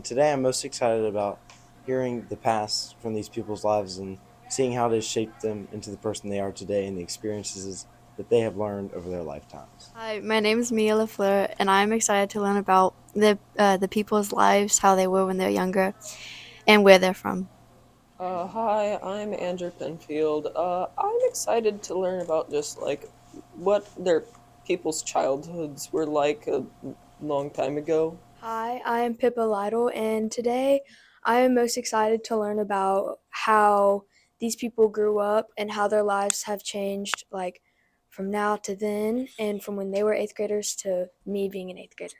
today I'm most excited about hearing the past from these people's lives and seeing how it has shaped them into the person they are today and the experiences that they have learned over their lifetimes. Hi, my name is Mia LaFleur, and I'm excited to learn about the people's lives, how they were when they're younger, and where they're from. Hi, I'm Andrew Penfield. I'm excited to learn about just like what their people's childhoods were like a long time ago. Hi, I am Pippa Lytle, and today I am most excited to learn about how these people grew up and how their lives have changed, like from now to then, and from when they were eighth graders to me being an eighth grader.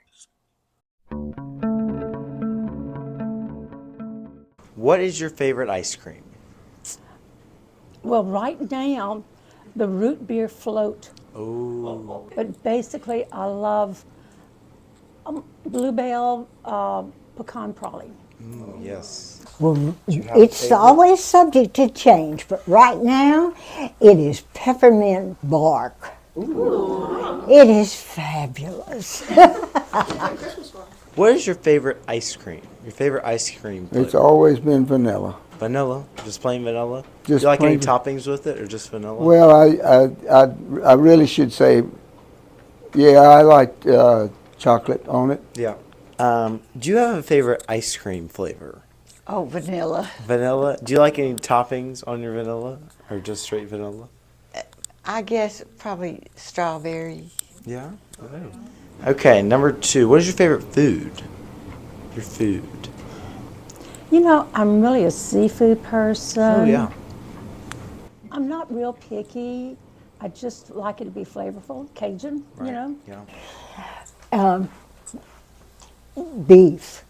What is your favorite ice cream? Well, right now, the root beer float. Oh, But basically, I love bluebell pecan praline. yes. Well, Do you have a it's favorite? always subject to change, but right now it is peppermint bark. It is fabulous. What is your favorite ice cream? Your favorite ice cream It's flavor? always been vanilla. Vanilla? Just plain vanilla? Do Just you like any plain. toppings with it or just vanilla? Well, I really should say, yeah, I like chocolate on it. Yeah. Do you have a favorite ice cream flavor? Oh, vanilla. Vanilla? Do you like any toppings on your vanilla or just straight vanilla? I guess probably strawberry. Yeah. Okay, number two. What is your favorite food? Your food. You know, I'm really a seafood person. Oh, yeah. I'm not real picky. I just like it to be flavorful, Cajun, Right. you know. Yeah. Beef.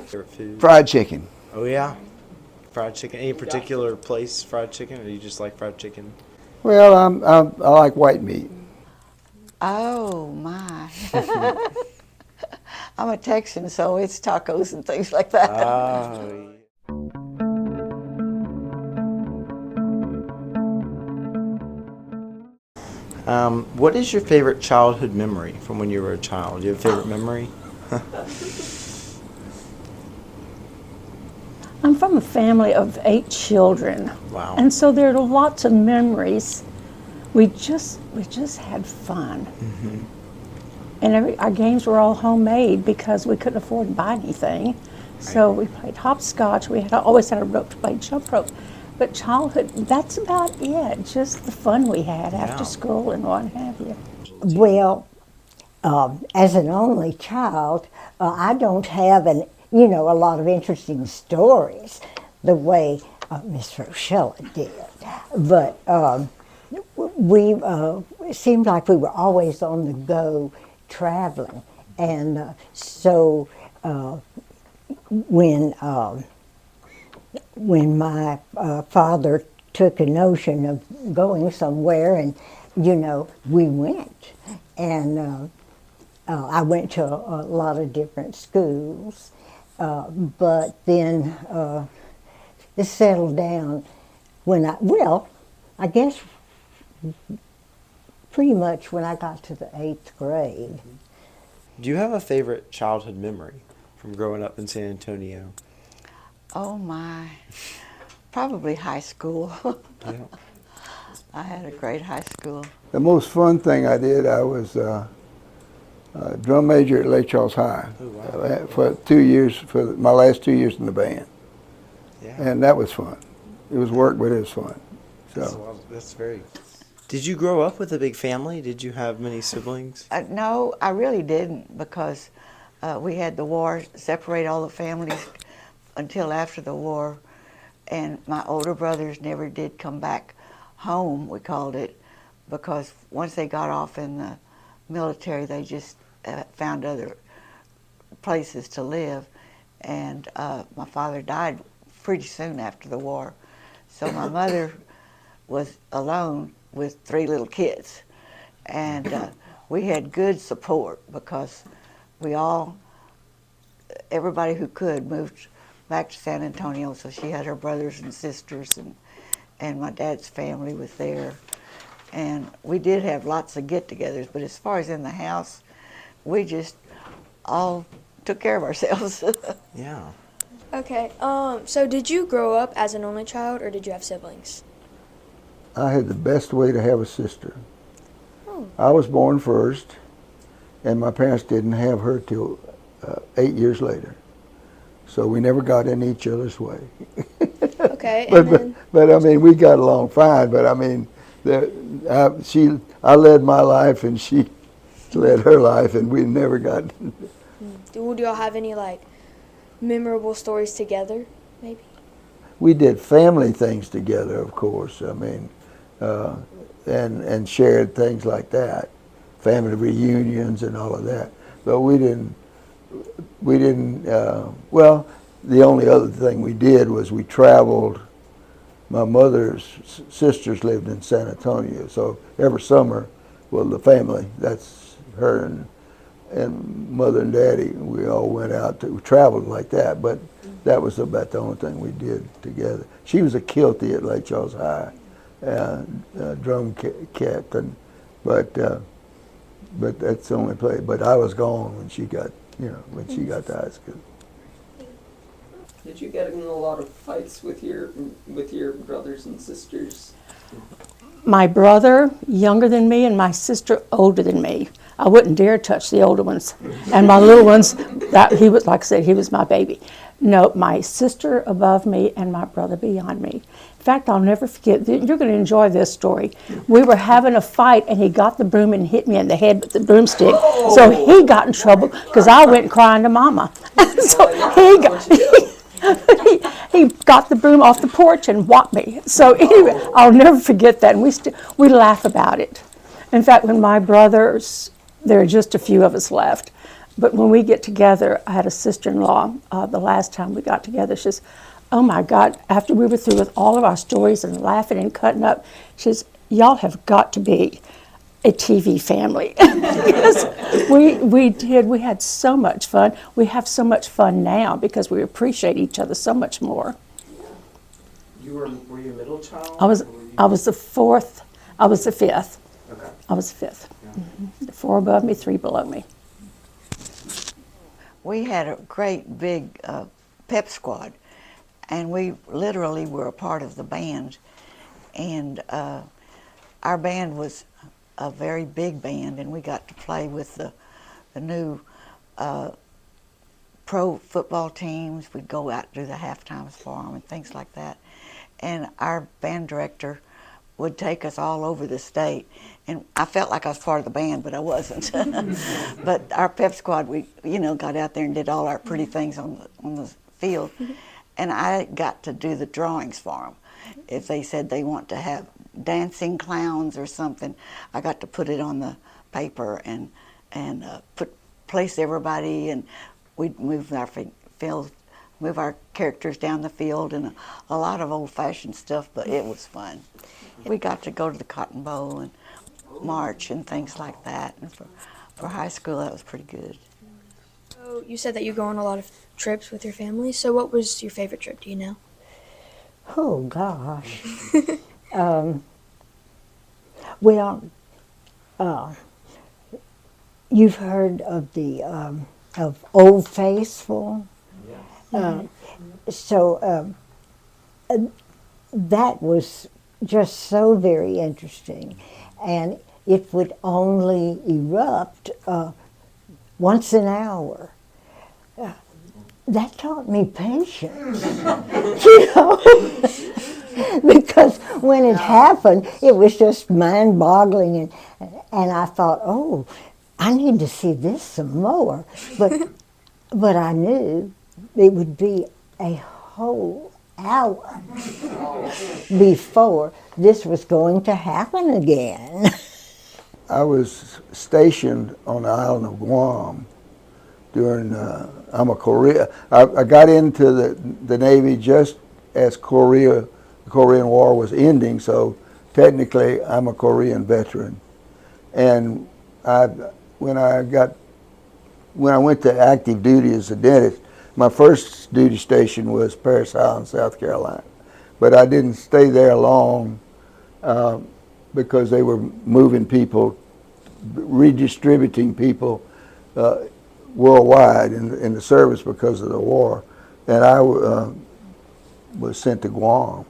Favorite food? Fried chicken. Oh, yeah. Fried chicken. Any particular place fried chicken or do you just like fried chicken? Well, I like white meat. Oh, my. I'm a Texan, so it's tacos and things like that. Oh, what is your favorite childhood memory from when you were a child? Do you have a favorite memory? I'm from a family of 8 children. Wow. And so there are lots of memories. We just had fun. And our games were all homemade because we couldn't afford to buy anything. So we played hopscotch. We always had a rope to play jump rope. But childhood, that's about it. Just the fun we had Yeah. after school and what have you. Well, as an only child, I don't have a lot of interesting stories the way Miss Rochella did. But it seemed like we were always on the go traveling. And so when my father took a notion of going somewhere, and we went, and I went to a lot of different schools, but then it settled down I guess pretty much when I got to the 8th grade. Do you have a favorite childhood memory from growing up in San Antonio? Oh, my. Probably high school. Yeah. I had a great high school. The most fun thing I did, I was drum major at Lake Charles High Oh, wow. for 2 years, for my last 2 years in the band. Yeah. And that was fun. It was work, but it was fun. That's very. Did you grow up with a big family? Did you have many siblings? No, I really didn't because we had the war separate all the families until after the war. And my older brothers never did come back home, we called it, because once they got off in the military, they just found other places to live. And my father died pretty soon after the war. So my mother was alone with 3 little kids. And we had good support because everybody who could moved back to San Antonio, so she had her brothers and sisters, and my dad's family was there. And we did have lots of get-togethers, but as far as in the house, we just all took care of ourselves. Yeah. Okay. So did you grow up as an only child, or did you have siblings? I had the best way to have a sister. Oh. I was born first, and my parents didn't have her till 8 years later. So we never got in each other's way. Okay. But, And then, but I mean, we got along fine. But I mean, I led my life, and she led her life, and we never got. do y'all have any like memorable stories together? Maybe. We did family things together, of course. I mean, and shared things like that, family reunions and all of that. But we didn't. Well, the only other thing we did was we traveled. My mother's sisters lived in San Antonio, so every summer, well, the family, that's her and mother and daddy, we all went out to travel like that, but that was about the only thing we did together. She was a kiltie at Lake Charles High, drum captain, but that's the only place. But I was gone when she got, when she got to high school. Did you get in a lot of fights with your brothers and sisters? My brother, younger than me, and my sister, older than me. I wouldn't dare touch the older ones. And my little ones, he was, like I said, he was my baby. No, my sister above me and my brother beyond me. In fact, I'll never forget, you're going to enjoy this story. We were having a fight, and he got the broom and hit me in the head with the broomstick. Oh. So he got in trouble because I went crying to Mama. So he got the broom off the porch and whopped me. So anyway, I'll never forget that. And we laugh about it. In fact, when my brothers, there are just a few of us left, but when we get together, I had a sister-in-law the last time we got together. She says, oh my God, after we were through with all of our stories and laughing and cutting up, she says, y'all have got to be a TV family. Yes, we did. We had so much fun. We have so much fun now because we appreciate each other so much more. Were you a middle child? I was the fourth. I was the fifth. Okay. I was the fifth. Mm-hmm. 4 above me, 3 below me. We had a great big pep squad, and we literally were a part of the band. And our band was a very big band, and we got to play with the new pro football teams. We'd go out and do the halftimes for them and things like that. And our band director would take us all over the state. And I felt like I was part of the band, but I wasn't. But our pep squad, we got out there and did all our pretty things on the field. And I got to do the drawings for them. If they said they want to have dancing clowns or something, I got to put it on the paper and place everybody, and we'd move our characters down the field, and a lot of old-fashioned stuff, but it was fun. We got to go to the Cotton Bowl and march and things like that. And for high school, that was pretty good. So you said that you go on a lot of trips with your family. So what was your favorite trip? Do you know? Oh gosh. Well, you've heard of the of Old Faithful. So that was just so very interesting, and it would only erupt once an hour. That taught me patience, because when it happened, it was just mind-boggling, and I thought, oh, I need to see this some more, but I knew it would be a whole hour before this was going to happen again. I was stationed on the island of Guam during, I'm a Korea. I got into the Navy just as the Korean War was ending, so technically I'm a Korean veteran. And when I went to active duty as a dentist, my first duty station was Parris Island, South Carolina. But I didn't stay there long because they were moving people, redistributing people worldwide in the service because of the war, and I was sent to Guam,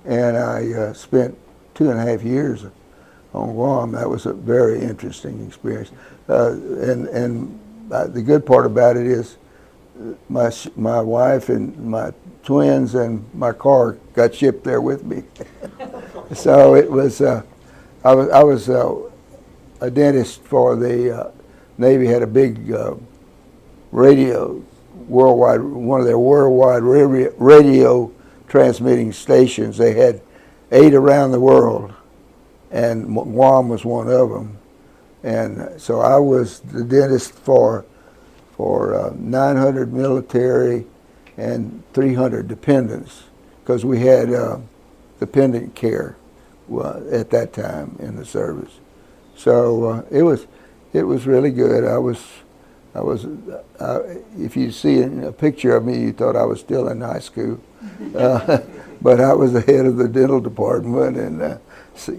and I spent 2.5 years on Guam. That was a very interesting experience, and the good part about it is my wife and my twins and my car got shipped there with me. So it was I was a dentist for the Navy. Had a big radio worldwide, one of their worldwide radio transmitting stations. They had 8 around the world, and Guam was one of them. And so I was the dentist for 900 military and 300 dependents, because we had dependent care at that time in the service. So it was really good. If you see a picture of me, you thought I was still in high school, but I was the head of the dental department, and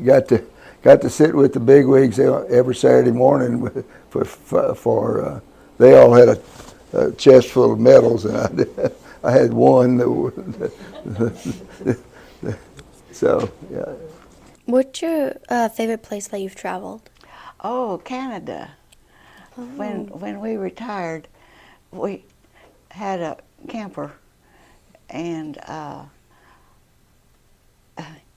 got to sit with the bigwigs every Saturday morning for they all had a chest full of medals, and I had one. So yeah. What's your favorite place that you've traveled? Oh, Canada. When we retired, we had a camper, and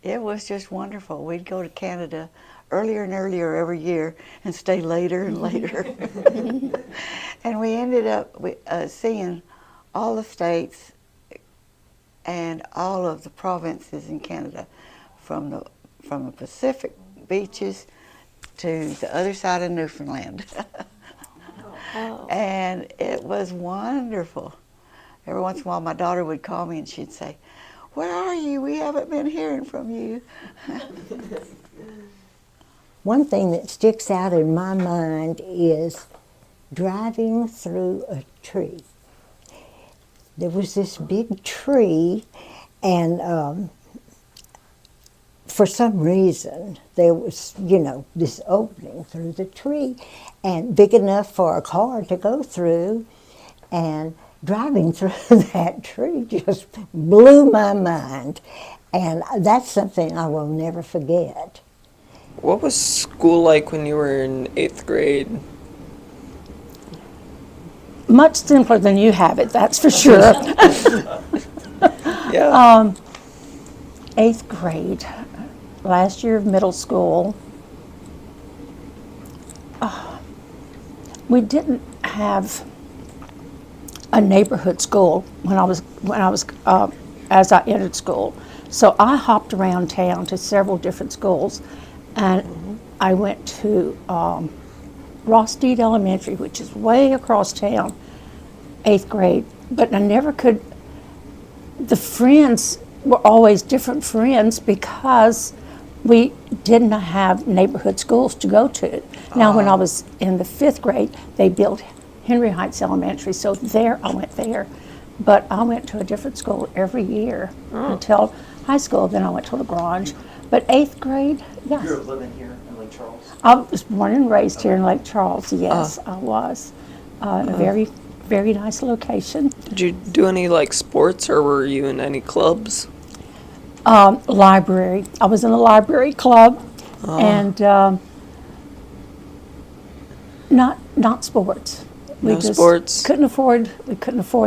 it was just wonderful. We'd go to Canada earlier and earlier every year and stay later and later. And we ended up seeing all the states and all of the provinces in Canada, from the Pacific beaches to the other side of Newfoundland. Oh. And it was wonderful. Every once in a while my daughter would call me and she'd say, "Where are you? We haven't been hearing from you." One thing that sticks out in my mind is driving through a tree. There was this big tree, and for some reason there was, this opening through the tree, and big enough for a car to go through, and driving through that tree just blew my mind, and that's something I will never forget. What was school like when you were in 8th grade? Much simpler than you have it, that's for sure. Yeah. 8th grade, last year of middle school. We didn't have a neighborhood school as I entered school. So I hopped around town to several different schools, and I went to Ross Deed Elementary, which is way across town, 8th grade. But I never could, the friends were always different friends because we didn't have neighborhood schools to go to. Now, when I was in the 5th grade, they built Henry Heights Elementary, so I went there. But I went to a different school every year until high school, then I went to LaGrange. But 8th grade, yes. You were living here in Lake Charles? I was born and raised here in Lake Charles, yes, I was. A very, very nice location. Did you do any sports, or were you in any clubs? Library. I was in a library club, and not sports. We No just sports? couldn't afford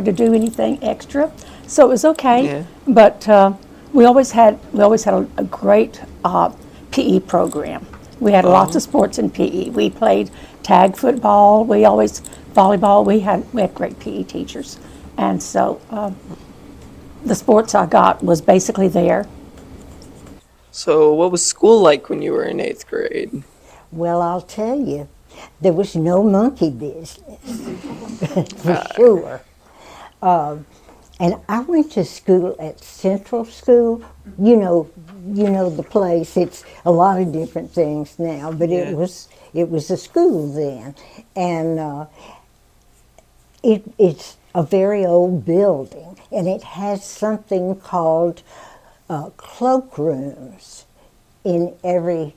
to do anything extra, so it was okay. Yeah. But we always had a great PE program. We had lots of sports in PE. We played tag football. Volleyball. We had great PE teachers, and so the sports I got was basically there. So what was school like when you were in 8th grade? Well, I'll tell you, there was no monkey business, for sure. And I went to school at Central School. You know the place. It's a lot of different things now, but Yeah. it was a school then, and it's a very old building, and it has something called cloakrooms in every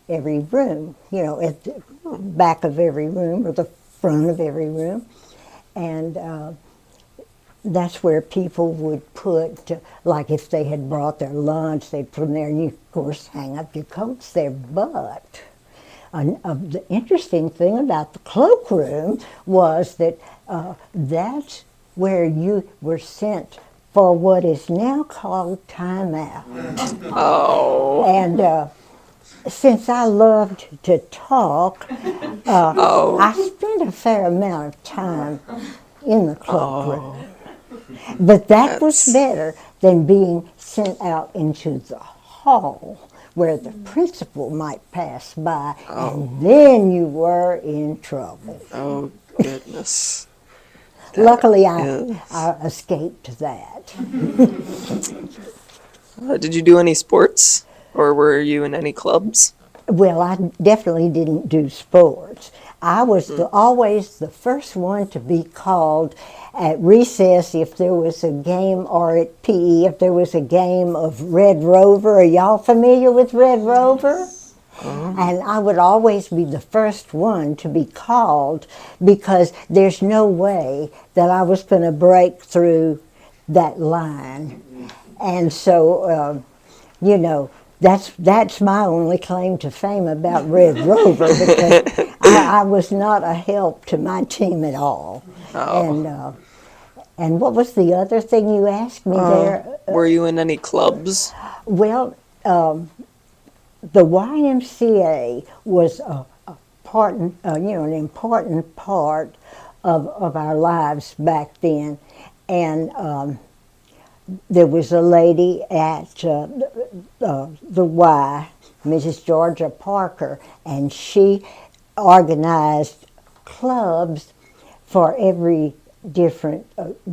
room. At the back of every room, or the front of every room. And that's where people would put, like if they had brought their lunch, they'd put them there, and you, of course, hang up your coats there. But the interesting thing about the cloakroom was that that's where you were sent for what is now called timeout. Oh. And since I loved to talk, I spent a fair amount of time in the cloakroom. But that was better than being sent out into the hall where the principal might pass by, and then you were in trouble. Oh, goodness. Luckily, is- I escaped that. Did you do any sports? Or were you in any clubs? Well, I definitely didn't do sports. I was always the first one to be called at recess if there was a game, or at PE if there was a game of Red Rover. Are y'all familiar with Red Rover? And I would always be the first one to be called because there's no way that I was going to break through that line. And so, you know, that's my only claim to fame about Red Rover, because I was not a help to my team at all. And what was the other thing you asked me there? Were you in any clubs? Well, the YMCA was a part, an important part of our lives back then, and there was a lady at the Y, Mrs. Georgia Parker, and she organized clubs for every different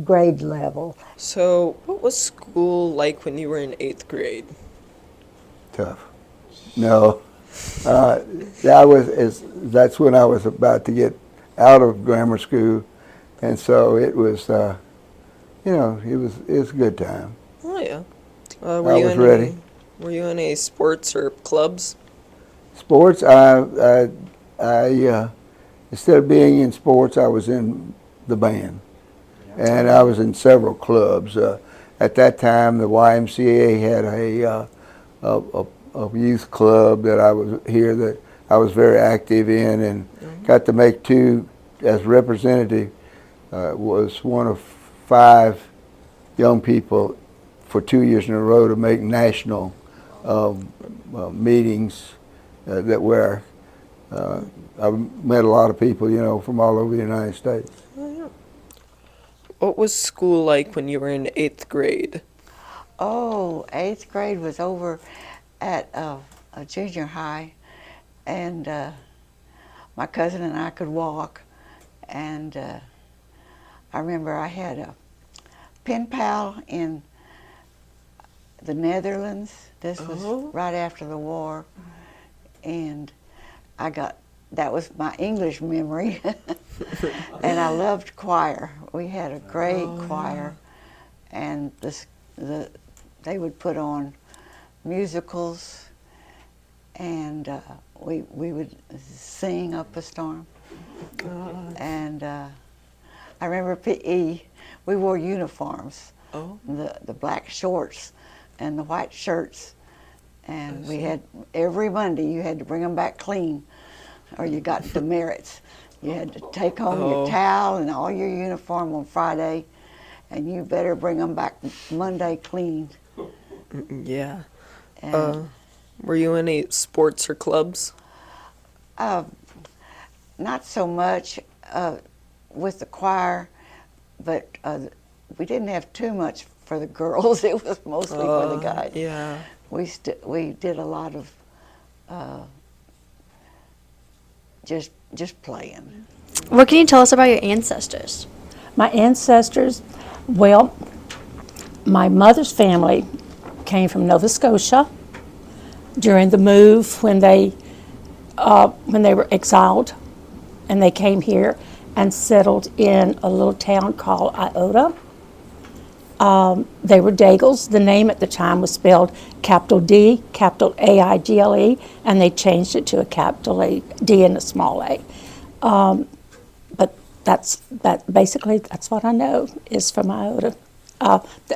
grade level. So, what was school like when you were in 8th grade? Tough. No, that's when I was about to get out of grammar school, and so it was, it was a good time. Oh, yeah. I was ready. Were you in any sports or clubs? Sports, I instead of being in sports, I was in the band, and I was in several clubs. At that time, the YMCA had a youth club that I was very active in, and got to make two as representative. Was one of 5 young people for 2 years in a row to make national meetings that were. I met a lot of people, from all over the United States. What was school like when you were in 8th grade? Oh, 8th grade was over at a junior high, and my cousin and I could walk, and I remember I had a pen pal in the Netherlands. This was right after the war, and that was my English memory. And I loved choir. We had a great choir, and they would put on musicals, and we would sing up a storm. And I remember PE, we wore uniforms, the black shorts and the white shirts, and we had, every Monday you had to bring them back clean or you got demerits. You had to take home your towel and all your uniform on Friday, and you better bring them back Monday clean. Yeah. And Were you in any sports or clubs? not so much with the choir, but we didn't have too much for the girls. It was mostly for the guys. Yeah. We did a lot of just playing. What can you tell us about your ancestors? My ancestors, well, my mother's family came from Nova Scotia during the move when they were exiled, and they came here and settled in a little town called Iota. They were Daigles. The name at the time was spelled capital D, capital Aigle, and they changed it to a capital A, D and a small a. But basically that's what I know is from Iota,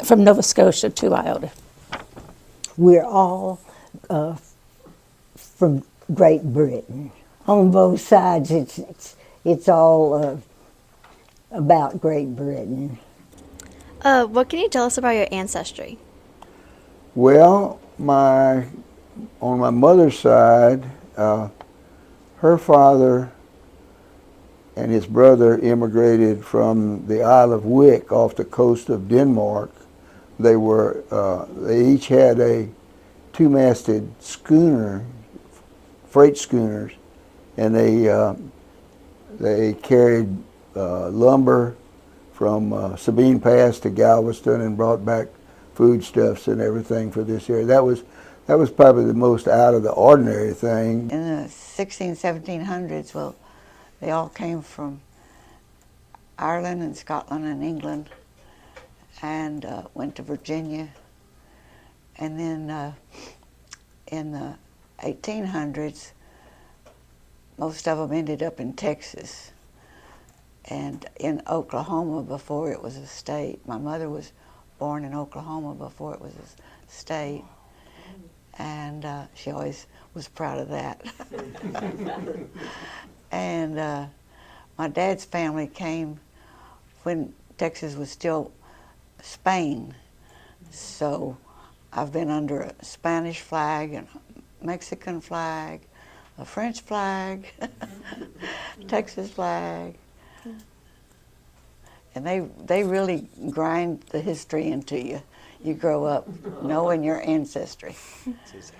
from Nova Scotia to Iota. We're all from Great Britain. On both sides, it's all about Great Britain. What can you tell us about your ancestry? Well, on my mother's side, her father and his brother immigrated from the Isle of Wick off the coast of Denmark. They each had a two-masted schooner, freight schooners, and they carried lumber from Sabine Pass to Galveston and brought back foodstuffs and everything for this area. That was probably the most out of the ordinary thing. In the 1700s, well, they all came from Ireland and Scotland and England, and went to Virginia. And then in the 1800s, most of them ended up in Texas and in Oklahoma before it was a state. My mother was born in Oklahoma before it was a state, and she always was proud of that. And my dad's family came when Texas was still Spain, so I've been under a Spanish flag and a Mexican flag, a French flag, Texas flag. And they really grind the history into you. You grow up knowing your ancestry.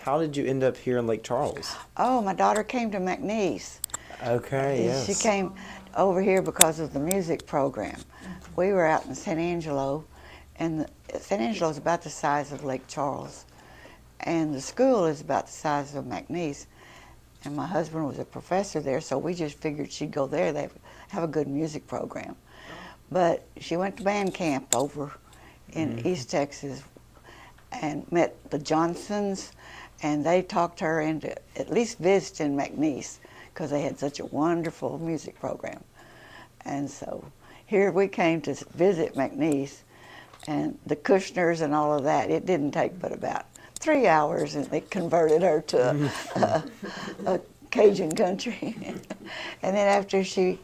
How did you end up here in Lake Charles? Oh, my daughter came to McNeese. Okay, yes. She came over here because of the music program. We were out in San Angelo, and San Angelo is about the size of Lake Charles, and the school is about the size of McNeese. And my husband was a professor there, so we just figured she'd go there. They have a good music program. But she went to band camp over in East Texas and met the Johnsons, and they talked her into at least visiting McNeese because they had such a wonderful music program. And so here we came to visit McNeese, and the Kushners and all of that. It didn't take but about 3 hours, and they converted her to a Cajun country. And then after she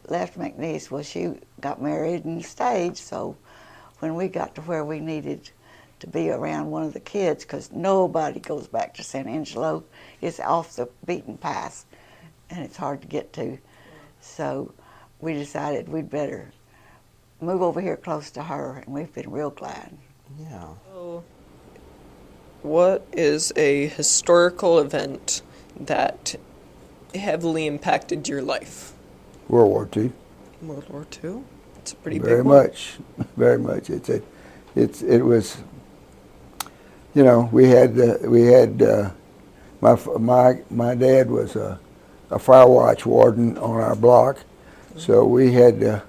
left McNeese, well, she got married and stayed. So when we got to where we needed to be around one of the kids, because nobody goes back to San Angelo, it's off the beaten path, and it's hard to get to. So we decided we'd better move over here close to her, and we've been real glad. Yeah. So, what is a historical event that heavily impacted your life? World War II. World War II? It's a pretty Very big one. much, very much. It was. You know, we had my dad was a fire watch warden on our block, so we had a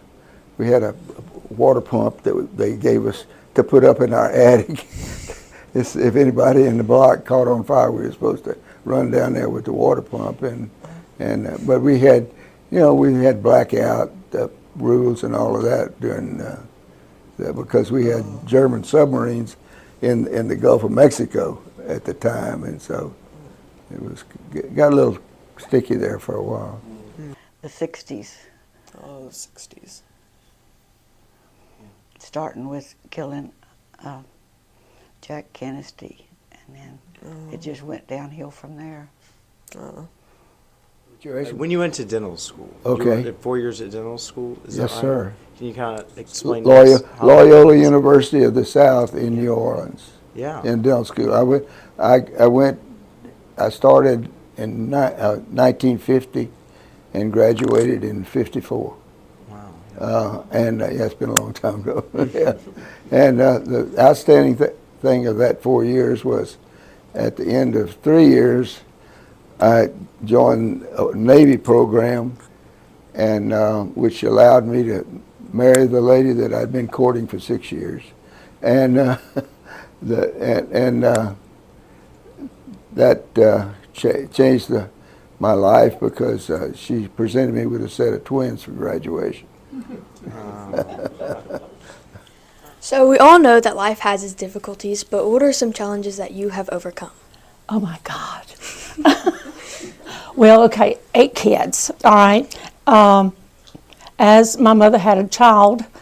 water pump that they gave us to put up in our attic. If anybody in the block caught on fire, we were supposed to run down there with the water pump, but we had, we had blackout rules and all of that during because we had German submarines in the Gulf of Mexico at the time, and so it got a little sticky there for a while. The 60s, Oh, the 60s. starting with killing Jack Kennedy, and then it just went downhill from there. When you went to dental school, Okay. you were 4 years at dental school, is Yes, that right? sir. Can you kind of explain to us how that Loyola was? University of the South in New Orleans. Yeah. In dental school. I started in 1950 and graduated in 54. Wow. Yeah, it's been a long time ago. Yeah. And the outstanding thing of that 4 years was at the end of 3 years, I joined a Navy program, and which allowed me to marry the lady that I'd been courting for 6 years. And that changed my life because she presented me with a set of twins for graduation. So we all know that life has its difficulties, but what are some challenges that you have overcome? Oh my God. Well, okay, 8 kids, all right. As my mother had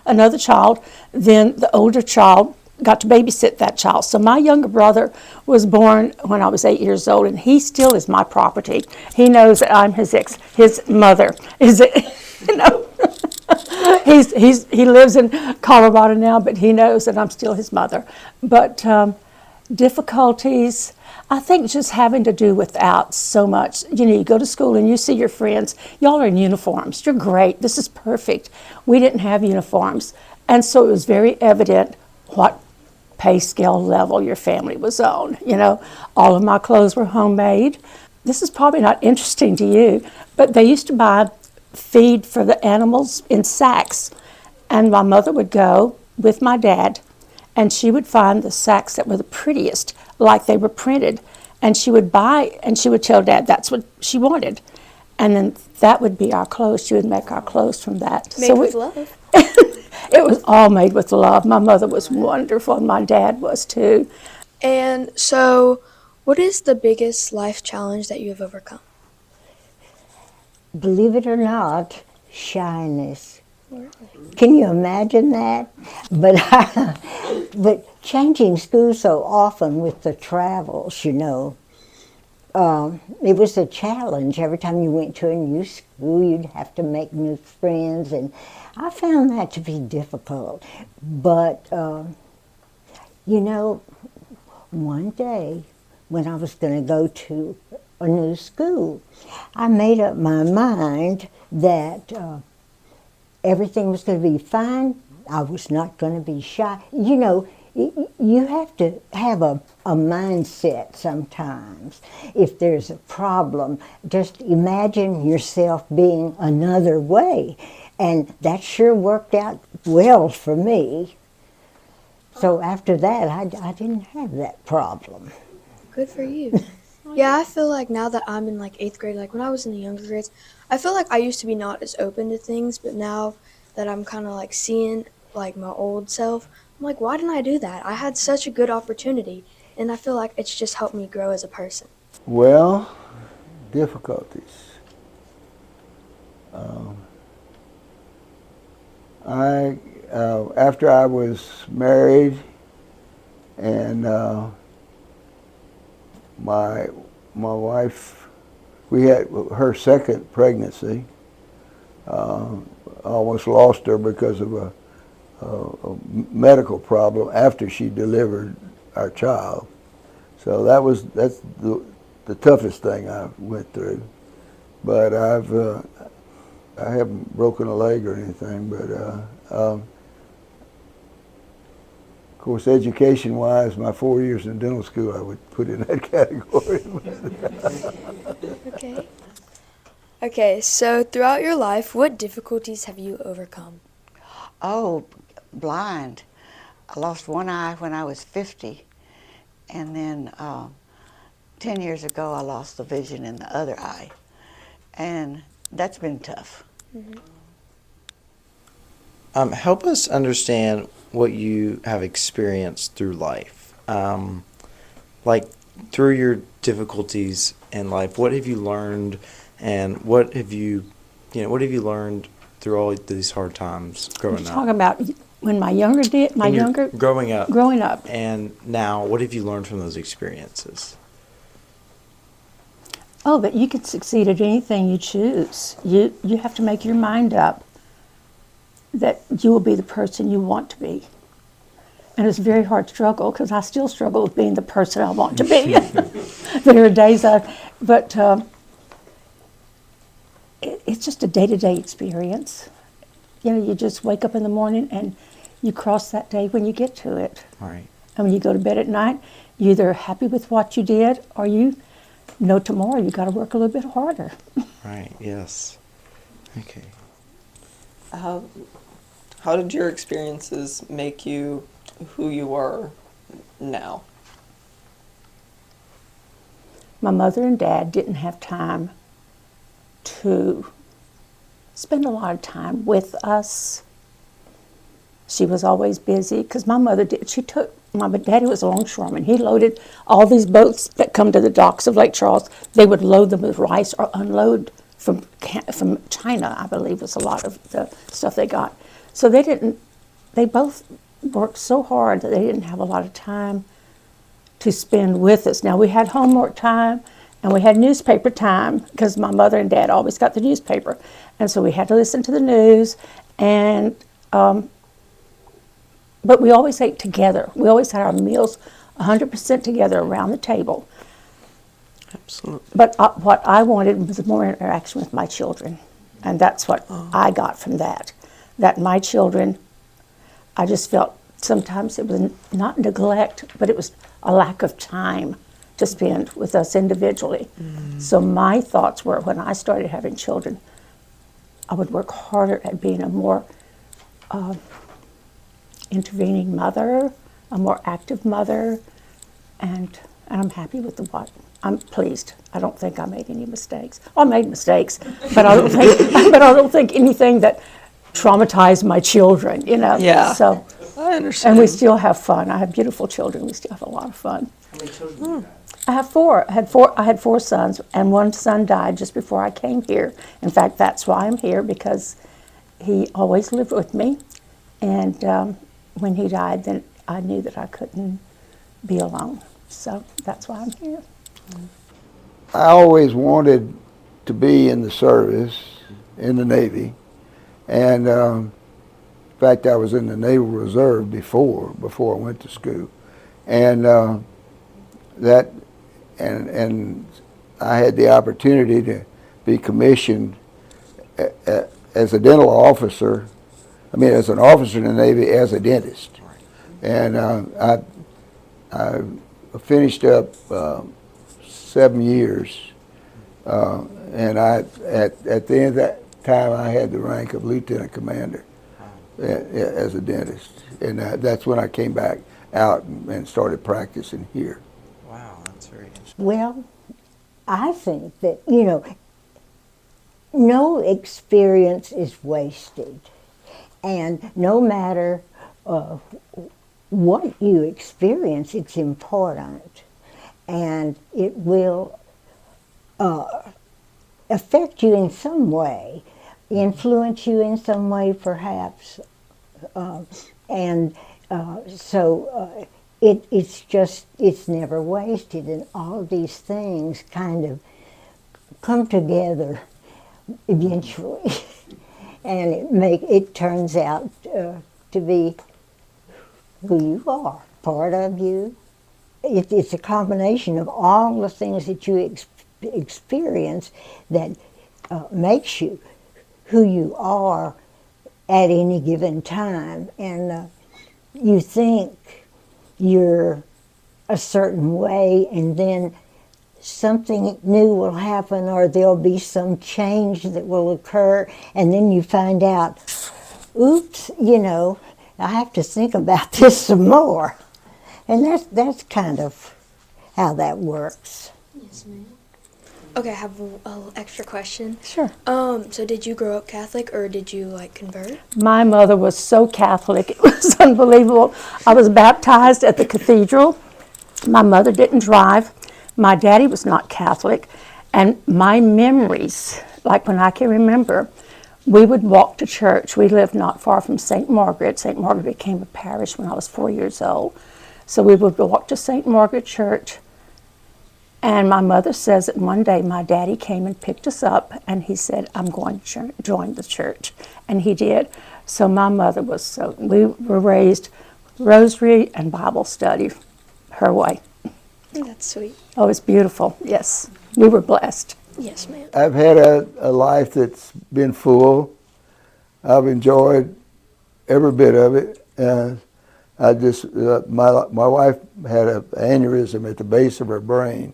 another child, then the older child got to babysit that child. So my younger brother was born when I was 8 years old, and he still is my property. He knows that I'm his mother. Is it, you know? He lives in Colorado now, but he knows that I'm still his mother. But difficulties, I think, just having to do without so much. You know, you go to school and you see your friends. Y'all are in uniforms. You're great. This is perfect. We didn't have uniforms, and so it was very evident what pay scale level your family was on. You know, all of my clothes were homemade. This is probably not interesting to you, but they used to buy feed for the animals in sacks, and my mother would go with my dad, and she would find the sacks that were the prettiest, like they were printed, and she would buy, and she would tell Dad that's what she wanted, and then that would be our clothes. She would make our clothes from that. Made with love. It was all made with love. My mother was wonderful, and my dad was too. And so, what is the biggest life challenge that you have overcome? Believe it or not, shyness. Can you imagine that? But changing school so often with the travels, you know, it was a challenge. Every time you went to a new school, you'd have to make new friends, and I found that to be difficult. But, you know, one day when I was going to go to a new school, I made up my mind that everything was going to be fine. I was not going to be shy. You know, you have to have a mindset sometimes. If there's a problem, just imagine yourself being another way. And that sure worked out well for me. So after that, I didn't have that problem. Good for you. Yeah, I feel like now that I'm in like 8th grade, like when I was in the younger grades, I feel like I used to be not as open to things, but now that I'm kind of like seeing like my old self, I'm like, why didn't I do that? I had such a good opportunity, and I feel like it's just helped me grow as a person. Well, difficulties. After I was married and my wife, we had her second pregnancy. Almost lost her because of a medical problem after she delivered our child. So that's the toughest thing I went through. But I haven't broken a leg or anything. But of course, education-wise, my 4 years in dental school, I would put in that category. Okay. Okay, so throughout your life, what difficulties have you overcome? Oh, blind. I lost one eye when I was 50, and then 10 years ago I lost the vision in the other eye, and that's been tough. Help us understand what you have experienced through life. Like through your difficulties in life, what have you learned, and what have you learned through all these hard times growing Talking up? about when Growing up. growing up. And now, what have you learned from those experiences? Oh, but you can succeed at anything you choose. You have to make your mind up that you will be the person you want to be. And it's a very hard struggle, because I still struggle with being the person I want to be. There are days it's just a day-to-day experience. You know, you just wake up in the morning and you cross that day when you get to it. Right. And when you go to bed at night, you're either happy with what you did, or you know tomorrow you got to work a little bit harder. Right. Yes. Okay. How did your experiences make you who you are now? My mother and dad didn't have time to spend a lot of time with us. She was always busy because my mother did. My daddy was a longshoreman. He loaded all these boats that come to the docks of Lake Charles. They would load them with rice or unload from China, I believe, was a lot of the stuff they got. So they both worked so hard that they didn't have a lot of time to spend with us. Now, we had homework time and we had newspaper time because my mother and dad always got the newspaper. And so we had to listen to the news. And but we always ate together. We always had our meals 100% together around the table. Absolutely. But what I wanted was more interaction with my children. And that's what I got from that. That my children, I just felt sometimes it was not neglect, but it was a lack of time to spend with us individually. So my thoughts were, when I started having children, I would work harder at being a more intervening mother, a more active mother, and I'm happy with what. I'm pleased. I don't think I made any mistakes. I made mistakes, but I don't think anything that traumatized my children. Yeah. So, I understand. and we still have fun. I have beautiful children. We still have a lot of fun. How many children do you have? I have four. I had four sons, and one son died just before I came here. In fact, that's why I'm here, because he always lived with me, and when he died, then I knew that I couldn't be alone. So that's why I'm here. I always wanted to be in the service, in the Navy, and in fact, I was in the Naval Reserve before I went to school, and and I had the opportunity to be commissioned as a dental officer. I mean, as an officer in the Navy, as a dentist, and I finished up 7 years, and at the end of that time, I had the rank of lieutenant commander as a dentist, and that's when I came back out and started practicing here. Wow, that's very interesting. Well, I think that, no experience is wasted. And no matter what you experience, it's important. And it will affect you in some way, influence you in some way perhaps. It's never wasted. And all of these things kind of come together eventually. And it turns out to be who you are, part of you. It's a combination of all the things that you experience that makes you who you are at any given time. And you think you're a certain way, and then something new will happen, or there'll be some change that will occur, and then you find out, oops, I have to think about this some more. And that's kind of how that works. Yes, ma'am. Okay, I have a extra question. Sure. So did you grow up Catholic, or did you convert? My mother was so Catholic, it was unbelievable. I was baptized at the cathedral. My mother didn't drive. My daddy was not Catholic, and my memories, like when I can remember, we would walk to church. We lived not far from St. Margaret. St. Margaret became a parish when I was 4 years old. So we would walk to St. Margaret Church, and my mother says that one day my daddy came and picked us up, and he said, I'm going to join the church, and he did. So my mother we were raised rosary and Bible study her way. That's sweet. Oh, it's beautiful, yes. We were blessed. Yes, ma'am. I've had a life that's been full. I've enjoyed every bit of it. My wife had an aneurysm at the base of her brain,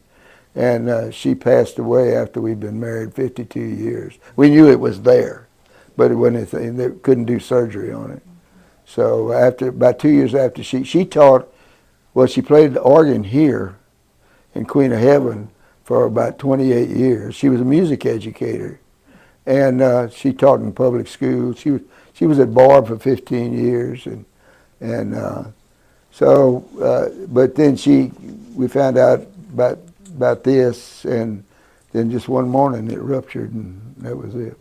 and she passed away after we'd been married 52 years. We knew it was there, but it wasn't anything. They couldn't do surgery on it. So about 2 years after she taught, she played the organ here in Queen of Heaven for about 28 years. She was a music educator, and she taught in public school. She was at Barb for 15 years, but then we found out about this, and then just one morning it ruptured, and that was it.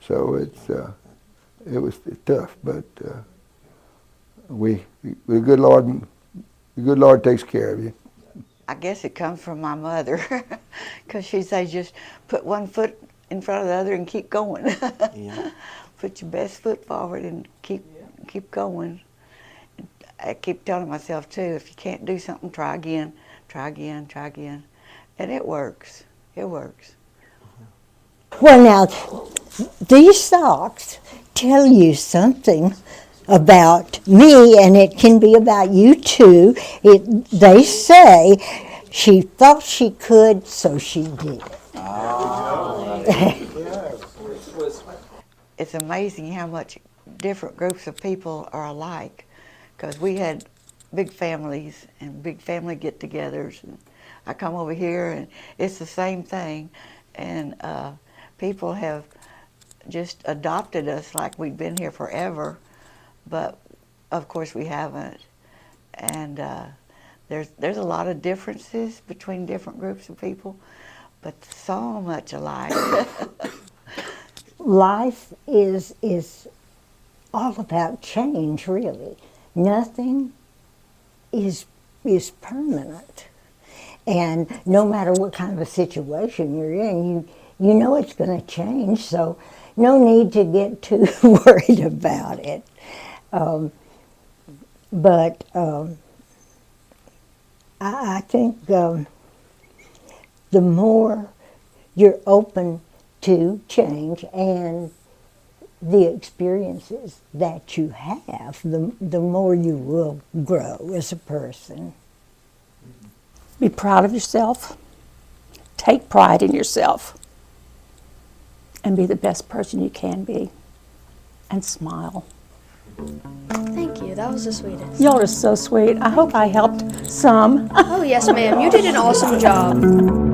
So it was tough, but the good Lord takes care of you. I guess it comes from my mother, because she says just put one foot in front of the other and keep going. Yeah. Put your best foot forward and keep going. I keep telling myself too, if you can't do something, try again, try again, try again, and it works. It works. Well, now, these socks tell you something about me, and it can be about you too. They say she thought she could, so she did. It's amazing how much different groups of people are alike, because we had big families and big family get-togethers, and I come over here and it's the same thing, and people have just adopted us like we'd been here forever, but of course we haven't. And there's a lot of differences between different groups of people, but so much alike. Life is all about change, really. Nothing is permanent. And no matter what kind of a situation you're in, you know it's going to change, so no need to get too worried about it. But I think the more you're open to change and the experiences that you have, the more you will grow as a person. Be proud of yourself. Take pride in yourself. And be the best person you can be. And smile. Thank you. That was the sweetest. Y'all are so sweet. I hope I helped some. Oh, yes, ma'am. You did an awesome job.